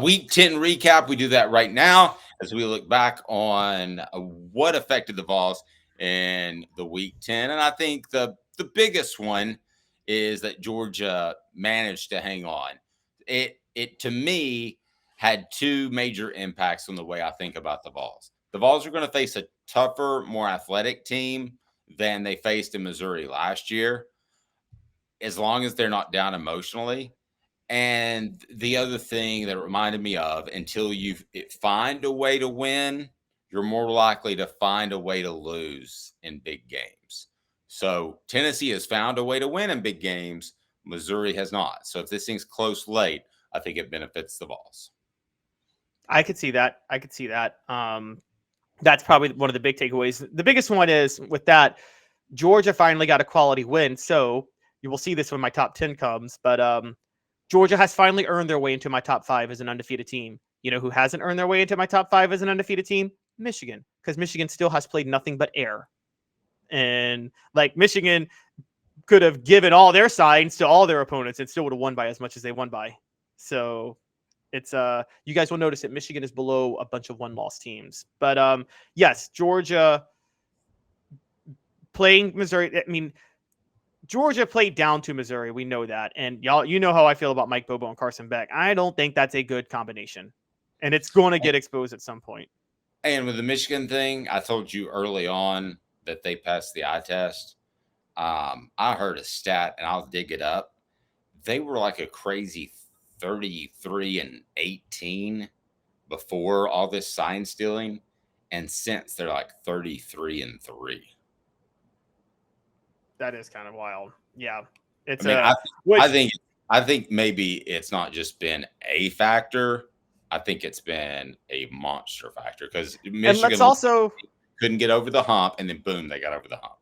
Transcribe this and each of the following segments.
Week 10 recap. We do that right now as we look back on what affected the Vols in the Week 10. And I think the biggest one is that Georgia managed to hang on. It to me had two major impacts on the way I think about the Vols. The Vols are going to face a tougher, more athletic team than they faced in Missouri last year, as long as they're not down emotionally. And the other thing that it reminded me of, until find a way to win, you're more likely to find a way to lose in big games. So Tennessee has found a way to win in big games. Missouri has not. So if this thing's close late, I think it benefits the Vols. I could see that. That's probably one of the big takeaways. The biggest one is with that, Georgia finally got a quality win. So you will see this when my top 10 comes. But Georgia has finally earned their way into my top 5 as an undefeated team. You know who hasn't earned their way into my top 5 as an undefeated team? Michigan, because Michigan still has played nothing but air. And like Michigan could have given all their signs to all their opponents and still would have won by as much as they won by. So it's you guys will notice that Michigan is below a bunch of one-loss teams. But yes, Georgia playing Missouri. I mean, Georgia played down to Missouri. We know that. And y'all, you know how I feel about Mike Bobo and Carson Beck. I don't think that's a good combination. And it's going to get exposed at some point. And with the Michigan thing, I told you early on that they passed the eye test. I heard a stat, and I'll dig it up. They were like a crazy 33-18 before all this sign stealing, and since they're like 33-3. That is kind of wild. Yeah, it's. I think maybe it's not just been a factor. I think it's been a monster factor because Michigan also couldn't get over the hump, and then boom, they got over the hump.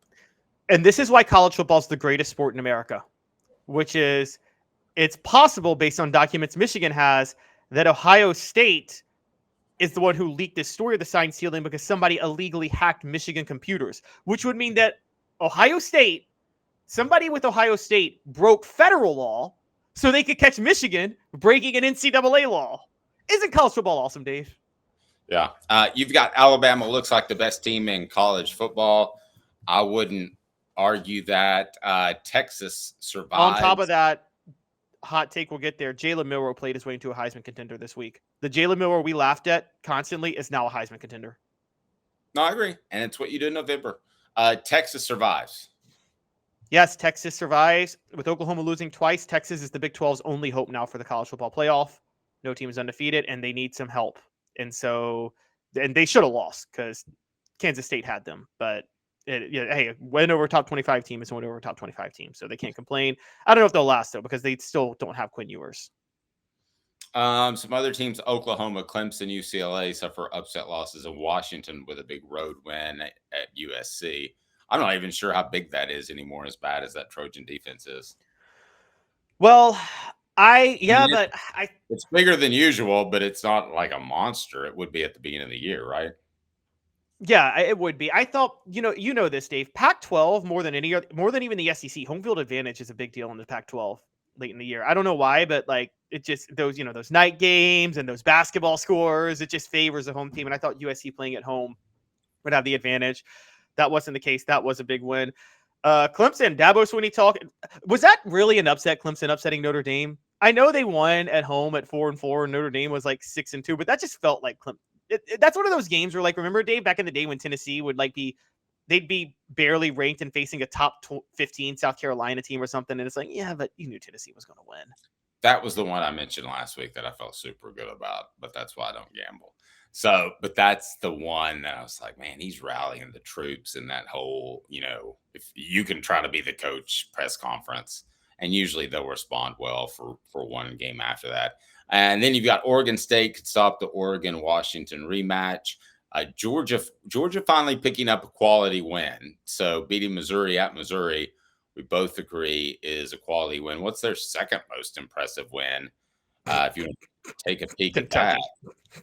And this is why college football is the greatest sport in America, which is it's possible based on documents Michigan has that Ohio State is the one who leaked this story of the sign stealing because somebody illegally hacked Michigan computers, which would mean that somebody with Ohio State broke federal law so they could catch Michigan breaking an NCAA law. Isn't college football awesome, Dave? Yeah. You've got Alabama looks like the best team in college football. I wouldn't argue that. Texas survived. On top of that, hot take, we'll get there. Jalen Milroe played his way into a Heisman contender this week. The Jalen Milroe we laughed at constantly is now a Heisman contender. No, I agree. And it's what you did in November. Texas survives. Yes, Texas survives. With Oklahoma losing twice, Texas is the Big 12's only hope now for the college football playoff. No team is undefeated, and they need some help. And they should have lost because Kansas State had them. But, hey, win over a top 25 team is win over a top 25 team, so they can't complain. I don't know if they'll last, though, because they still don't have Quinn Ewers. Some other teams, Oklahoma, Clemson, UCLA, suffer upset losses, and Washington with a big road win at USC. I'm not even sure how big that is anymore, as bad as that Trojan defense is. Well, it's bigger than usual, but it's not like a monster. It would be at the beginning of the year, right? Yeah, it would be. I thought, you know this, Dave. Pac-12 more than even the SEC, home field advantage is a big deal in the Pac-12 late in the year. I don't know why, but like it just those night games and those basketball scores, it just favors the home team. And I thought USC playing at home would have the advantage. That wasn't the case. That was a big win. Clemson, Dabo Swinney talk. Was that really an upset? Clemson upsetting Notre Dame? I know they won at home at 4-4, and Notre Dame was like 6-2, but that just felt like Clemson. That's one of those games where, like, remember, Dave, back in the day when Tennessee would they'd be barely ranked and facing a top 15 South Carolina team or something, and it's like, yeah, but you knew Tennessee was going to win. That was the one I mentioned last week that I felt super good about, but that's why I don't gamble. So, but that's the one that I was like, man, he's rallying the troops in that whole, if you can try to be the coach press conference, and usually they'll respond well for one game after that. And then you've got Oregon State could stop the Oregon-Washington rematch. Georgia finally picking up a quality win. So beating Missouri at Missouri, we both agree is a quality win. What's their second most impressive win? If you want to take a peek at that.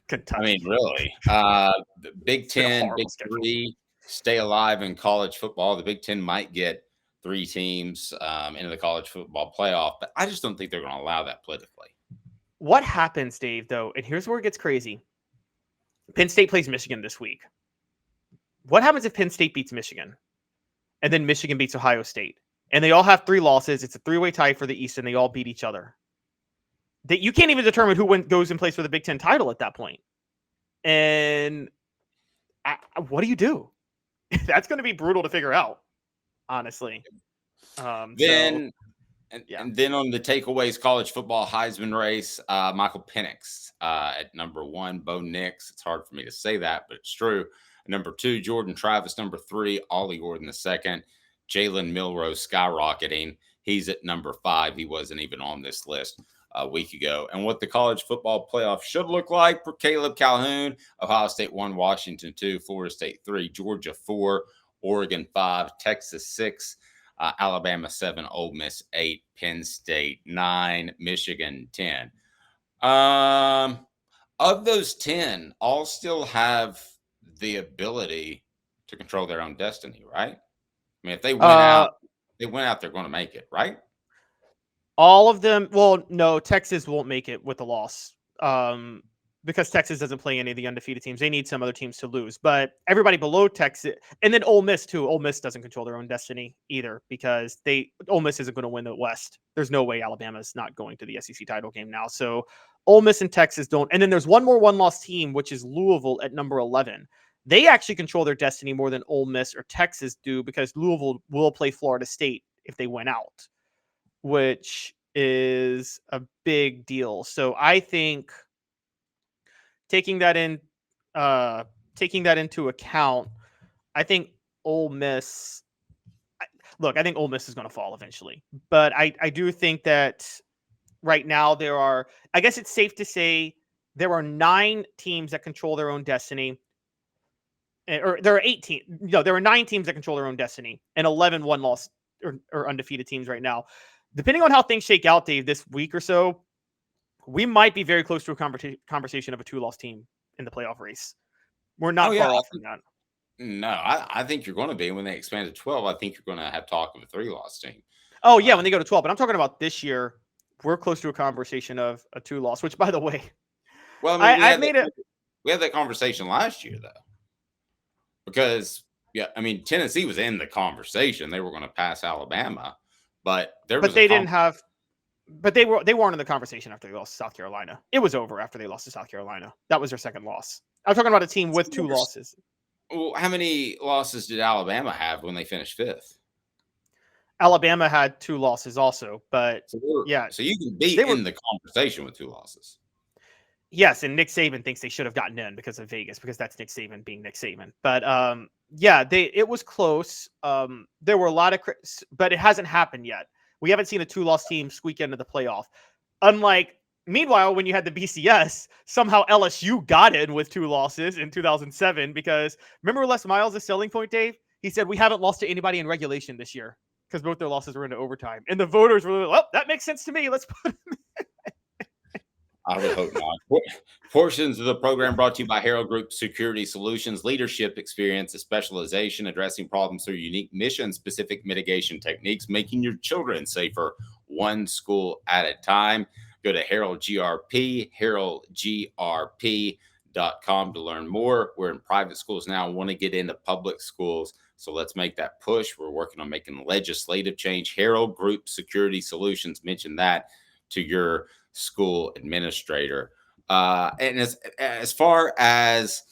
Kentucky. I mean, really. The Big Ten, Big Three stay alive in college football. The Big Ten might get 3 teams into the college football playoff, but I just don't think they're going to allow that politically. What happens, Dave, though, and here's where it gets crazy. Penn State plays Michigan this week. What happens if Penn State beats Michigan and then Michigan beats Ohio State? And they all have 3 losses. It's a 3-way tie for the East, and they all beat each other. That you can't even determine who goes and plays for the Big Ten title at that point. And what do you do? That's going to be brutal to figure out, honestly. And then on the takeaways, college football Heisman race, Michael Penix at number 1, Bo Nix. It's hard for me to say that, but it's true. Number 2, Jordan Travis. Number 3, Ollie Gordon the second. Jalen Milroe skyrocketing. He's at number 5. He wasn't even on this list a week ago. And what the college football playoff should look like for Caleb Calhoun: Ohio State 1, Washington 2, Florida State 3, Georgia 4, Oregon 5, Texas 6, Alabama 7, Ole Miss 8, Penn State 9, Michigan 10. Of those 10, all still have the ability to control their own destiny, right? I mean, if they win out, they're going to make it, right? All of them. Well, no, Texas won't make it with a loss. Because Texas doesn't play any of the undefeated teams. They need some other teams to lose. But everybody below Texas, and then Ole Miss too. Ole Miss doesn't control their own destiny either, because Ole Miss isn't going to win the West. There's no way Alabama's not going to the SEC title game now. So Ole Miss and Texas don't. And then there's one more one-loss team, which is Louisville at number 11. They actually control their destiny more than Ole Miss or Texas do, because Louisville will play Florida State if they win out, which is a big deal. So I think taking that into account, I think Ole Miss. I think Ole Miss is going to fall eventually, but I do think that right now I guess it's safe to say there are 9 teams that control their own destiny, or there are 18. No, there are 9 teams that control their own destiny, and 11 one-loss or undefeated teams right now. Depending on how things shake out, Dave, this week or so, we might be very close to a conversation of a 2-loss team in the playoff race. We're not far off from that. No, I think you're going to be. When they expand to 12, I think you're going to have talk of a 3-loss team. Oh, yeah, when they go to 12. But I'm talking about this year. We're close to a conversation of a 2-loss, which, by the way, well, I mean, we had that conversation last year, though. Because, Tennessee was in the conversation. They were going to pass Alabama. But they weren't in the conversation after they lost to South Carolina. It was over after they lost to South Carolina. That was their second loss. I'm talking about a team with 2 losses. Well, how many losses did Alabama have when they finished 5th? Alabama had 2 losses also, but so you can be in the conversation with 2 losses. Yes, and Nick Saban thinks they should have gotten in because of Vegas, because that's Nick Saban being Nick Saban. But it was close. There were a lot of, but it hasn't happened yet. We haven't seen a 2-loss team squeak into the playoff. Meanwhile, when you had the BCS, somehow LSU got in with 2 losses in 2007, because remember Les Miles' selling point, Dave? He said, we haven't lost to anybody in regulation this year because both their losses were into overtime. And the voters were like, well, that makes sense to me. Let's put them in. I would hope not. Portions of the program brought to you by Herald Group Security Solutions, leadership experience, a specialization, addressing problems through unique mission-specific mitigation techniques, making your children safer one school at a time. Go to Herald GRP, heraldgrp.com to learn more. We're in private schools now, want to get into public schools. So let's make that push. We're working on making legislative change. Herald Group Security Solutions, mention that to your school administrator. And as far as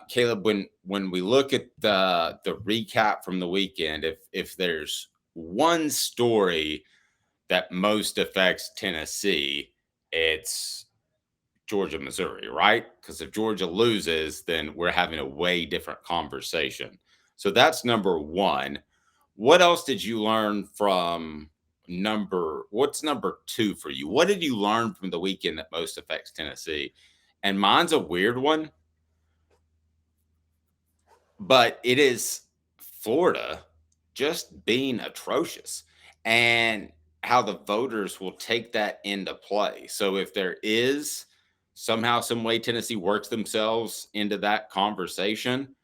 Caleb, when we look at the recap from the weekend, if there's one story that most affects Tennessee, it's Georgia, Missouri, right? Because if Georgia loses, then we're having a way different conversation. So that's number 1. What else did you learn from what's number 2 for you? What did you learn from the weekend that most affects Tennessee? And mine's a weird one, but it is Florida just being atrocious, and how the voters will take that into play. So if there is somehow, some way Tennessee works themselves into that conversation,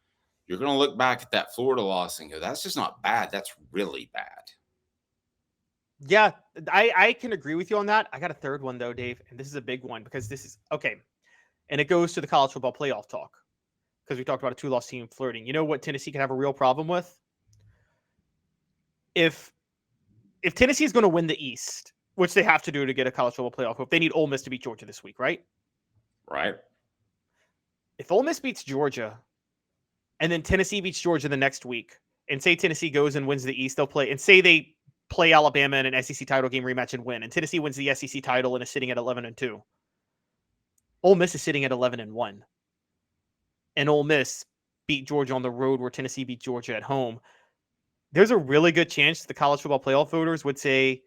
you're going to look back at that Florida loss and go, that's just not bad. That's really bad. Yeah, I can agree with you on that. I got a third one though, Dave, and this is a big one because this is okay, and it goes to the college football playoff talk because we talked about a 2-loss team flirting. You know what Tennessee can have a real problem with? If Tennessee is going to win the East, which they have to do to get a college football playoff hope, they need Ole Miss to beat Georgia this week, right? Right. If Ole Miss beats Georgia, and then Tennessee beats Georgia the next week, and say Tennessee goes and wins the East, they'll play, and say they play Alabama in an SEC title game rematch and win, and Tennessee wins the SEC title and is sitting at 11-2. Ole Miss is sitting at 11-1, and Ole Miss beat Georgia on the road where Tennessee beat Georgia at home. There's a really good chance the college football playoff voters would say,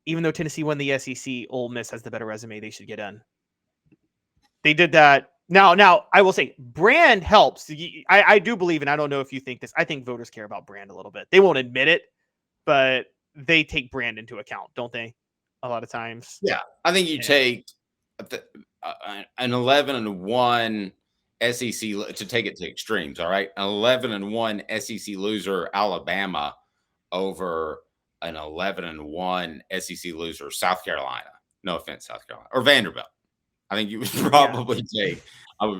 even though Tennessee won the SEC, Ole Miss has the better resume. They should get in. They did that. Now I will say brand helps. I do believe, and I don't know if you think this, I think voters care about brand a little bit. They won't admit it, but they take brand into account, don't they? A lot of times. Yeah. I think you take an 11-1 SEC to take it to extremes. All right. An 11-1 SEC loser, Alabama, over an 11-1 SEC loser, South Carolina. No offense, South Carolina or Vanderbilt. I think you would probably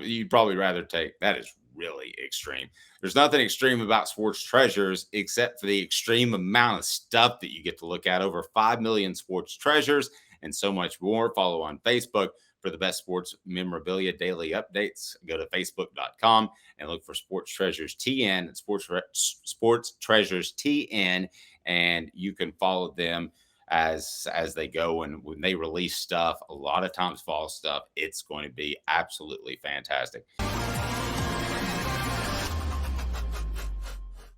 you'd probably rather take that. Is really extreme. There's nothing extreme about Sports Treasures except for the extreme amount of stuff that you get to look at. Over 5 million sports treasures and so much more. Follow on Facebook for the best sports memorabilia daily updates. Go to facebook.com and look for Sports Treasures TN and Sports Treasures TN, and you can follow them as they go, and when they release stuff, a lot of times fall stuff, it's going to be absolutely fantastic.